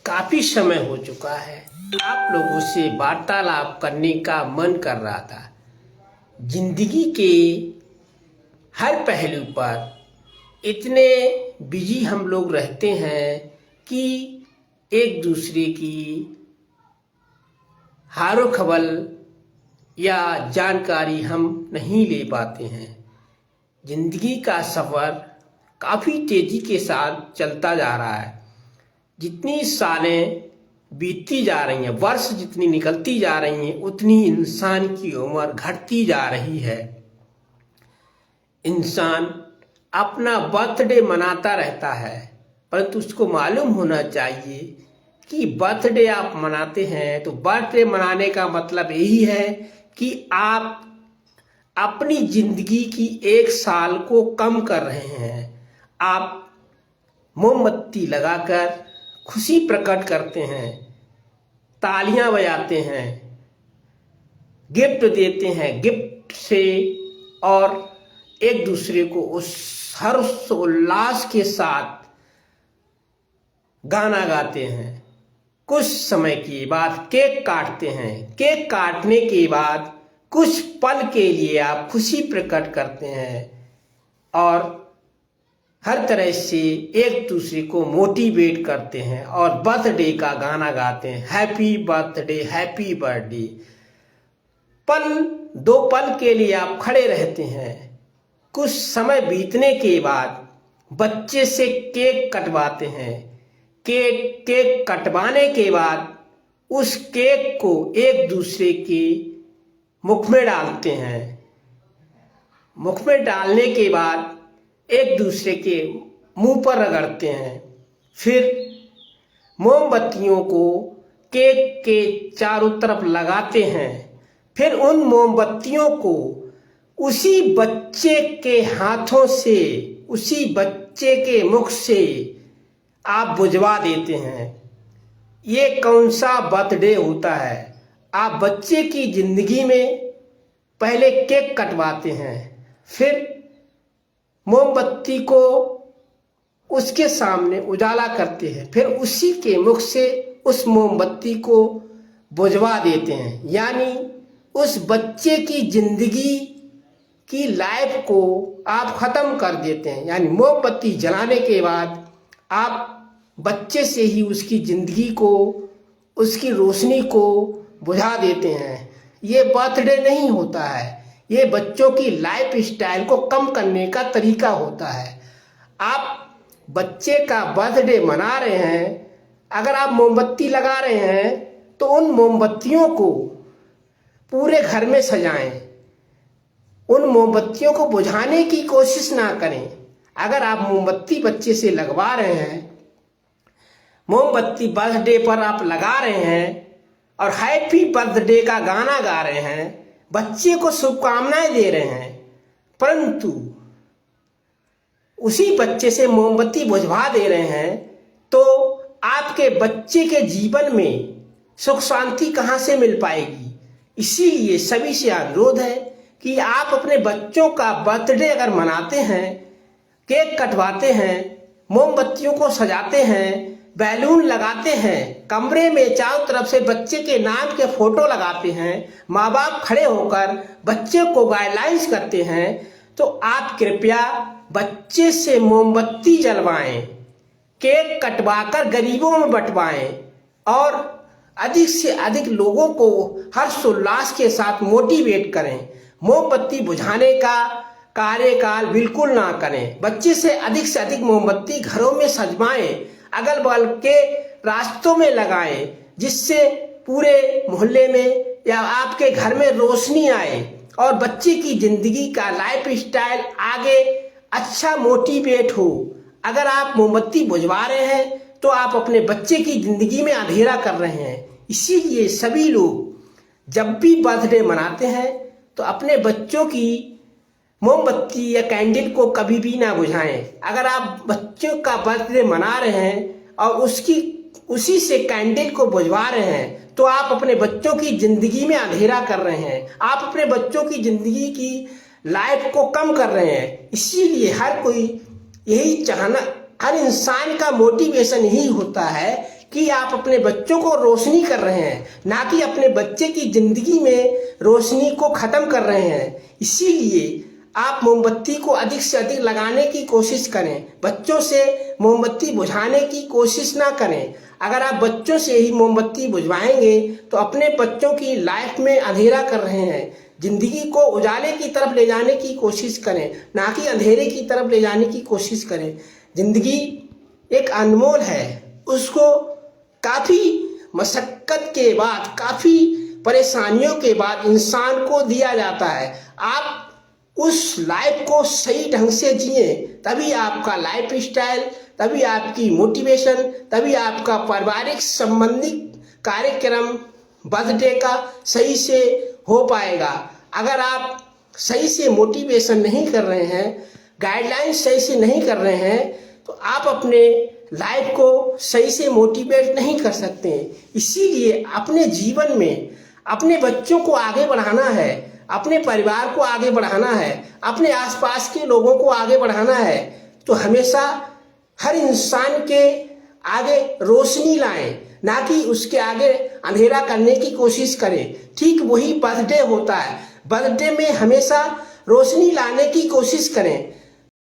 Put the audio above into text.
काफी समय हो चुका है। आप लोगों से वार्तालाप करने का मन कर रहा था। जिंदगी के हर पहलू पर इतने बिजी हम लोग रहते हैं कि एक दूसरे की हारो खबर या जानकारी हम नहीं ले पाते हैं। जिंदगी का सफ़र काफ़ी तेज़ी के साथ चलता जा रहा है। जितनी सालें बीतती जा रही हैं, वर्ष जितनी निकलती जा रही हैं, उतनी इंसान की उम्र घटती जा रही है। इंसान अपना बर्थडे मनाता रहता है, परंतु उसको मालूम होना चाहिए कि बर्थडे आप मनाते हैं तो बर्थडे मनाने का मतलब यही है कि आप अपनी जिंदगी की एक साल को कम कर रहे हैं। आप मोमबत्ती लगाकर खुशी प्रकट करते हैं, तालियां बजाते हैं, गिफ्ट देते हैं, गिफ्ट से और एक दूसरे को उस हर्षोल्लास के साथ गाना गाते हैं। कुछ समय के बाद केक काटते हैं। केक काटने के बाद कुछ पल के लिए आप खुशी प्रकट करते हैं और हर तरह से एक दूसरे को मोटिवेट करते हैं और बर्थडे का गाना गाते हैं, हैप्पी बर्थडे हैप्पी बर्थडे। दो पल के लिए आप खड़े रहते हैं। कुछ समय बीतने के बाद बच्चे से केक कटवाते हैं। केक कटवाने के बाद उस केक को एक दूसरे के मुख में डालते हैं। मुख में डालने के बाद एक दूसरे के मुंह पर रगड़ते हैं। फिर मोमबत्तियों को केक के चारों तरफ लगाते हैं। फिर उन मोमबत्तियों को उसी बच्चे के हाथों से, उसी बच्चे के मुख से आप बुझवा देते हैं। ये कौन सा बर्थडे होता है? आप बच्चे की जिंदगी में पहले केक कटवाते हैं, फिर मोमबत्ती को उसके सामने उजाला करते हैं, फिर उसी के मुख से उस मोमबत्ती को बुझवा देते हैं। यानी उस बच्चे की जिंदगी की लाइफ को आप खत्म कर देते हैं। यानी मोमबत्ती जलाने के बाद आप बच्चे से ही उसकी जिंदगी को, उसकी रोशनी को बुझा देते हैं। ये बर्थडे नहीं होता है, ये बच्चों की लाइफ स्टाइल को कम करने का तरीका होता है। आप बच्चे का बर्थडे मना रहे हैं, अगर आप मोमबत्ती लगा रहे हैं तो उन मोमबत्तियों को पूरे घर में सजाएं। उन मोमबत्तियों को बुझाने की कोशिश ना करें। अगर आप मोमबत्ती बच्चे से लगवा रहे हैं, मोमबत्ती बर्थडे पर आप लगा रहे हैं और हैप्पी बर्थडे का गाना गा रहे हैं, बच्चे को शुभकामनाएं दे रहे हैं, परंतु उसी बच्चे से मोमबत्ती बुझवा दे रहे हैं, तो आपके बच्चे के जीवन में सुख शांति कहाँ से मिल पाएगी? इसीलिए सभी से अनुरोध है कि आप अपने बच्चों का बर्थडे अगर मनाते हैं, केक कटवाते हैं, मोमबत्तियों को सजाते हैं, बैलून लगाते हैं, कमरे में चारों तरफ से बच्चे के नाम के फोटो लगाते हैं, माँ बाप खड़े होकर बच्चे को गाइडलाइंस करते हैं, तो आप कृपया बच्चे से मोमबत्ती जलवाएं, केक कटवाकर गरीबों में बंटवाएं और अधिक से अधिक लोगों को हर्षोल्लास के साथ मोटिवेट करें। मोमबत्ती बुझाने का कार्यकाल बिल्कुल ना करें। बच्चे से अधिक मोमबत्ती घरों में सजवाएं, अगल बगल के रास्तों में लगाएं, जिससे पूरे मोहल्ले में या आपके घर में रोशनी आए और बच्चे की जिंदगी का लाइफ स्टाइल आगे अच्छा मोटिवेट हो। अगर आप मोमबत्ती बुझवा रहे हैं तो आप अपने बच्चे की जिंदगी में अंधेरा कर रहे हैं। इसीलिए सभी लोग जब भी बर्थडे मनाते हैं तो अपने बच्चों की मोमबत्ती या कैंडल को कभी भी ना बुझाएं। अगर आप बच्चों का बर्थडे मना रहे हैं और उसी से कैंडल को बुझवा रहे हैं, तो आप अपने बच्चों की जिंदगी में अंधेरा कर रहे हैं। आप अपने बच्चों की जिंदगी की लाइफ को कम कर रहे हैं। इसीलिए हर कोई यही चाहना, हर इंसान का मोटिवेशन यही होता है कि आप अपने बच्चों को रोशनी कर रहे हैं, ना कि अपने बच्चे की जिंदगी में रोशनी को खत्म कर रहे हैं। इसीलिए आप मोमबत्ती को अधिक से अधिक लगाने की कोशिश करें, बच्चों से मोमबत्ती बुझाने की कोशिश ना करें। अगर आप बच्चों से ही मोमबत्ती बुझवाएंगे तो अपने बच्चों की लाइफ में अंधेरा कर रहे हैं। जिंदगी को उजाले की तरफ ले जाने की कोशिश करें, ना कि अंधेरे की तरफ ले जाने की कोशिश करें। जिंदगी एक अनमोल है, उसको काफी मशक्कत के बाद, काफी परेशानियों के बाद इंसान को दिया जाता है। आप उस लाइफ को सही ढंग से जिए, तभी आपका लाइफ स्टाइल, तभी आपकी मोटिवेशन, तभी आपका पारिवारिक संबंधी कार्यक्रम बर्थडे का सही से हो पाएगा। अगर आप सही से मोटिवेशन नहीं कर रहे हैं, गाइडलाइन सही से नहीं कर रहे हैं, तो आप अपने लाइफ को सही से मोटिवेट नहीं कर सकते। इसीलिए अपने जीवन में अपने बच्चों को आगे बढ़ाना है, अपने परिवार को आगे बढ़ाना है, अपने आसपास के लोगों को आगे बढ़ाना है, तो हमेशा हर इंसान के आगे रोशनी लाएं, ना कि उसके आगे अंधेरा करने की कोशिश करें। ठीक वही बर्थडे होता है, बर्थडे में हमेशा रोशनी लाने की कोशिश करें।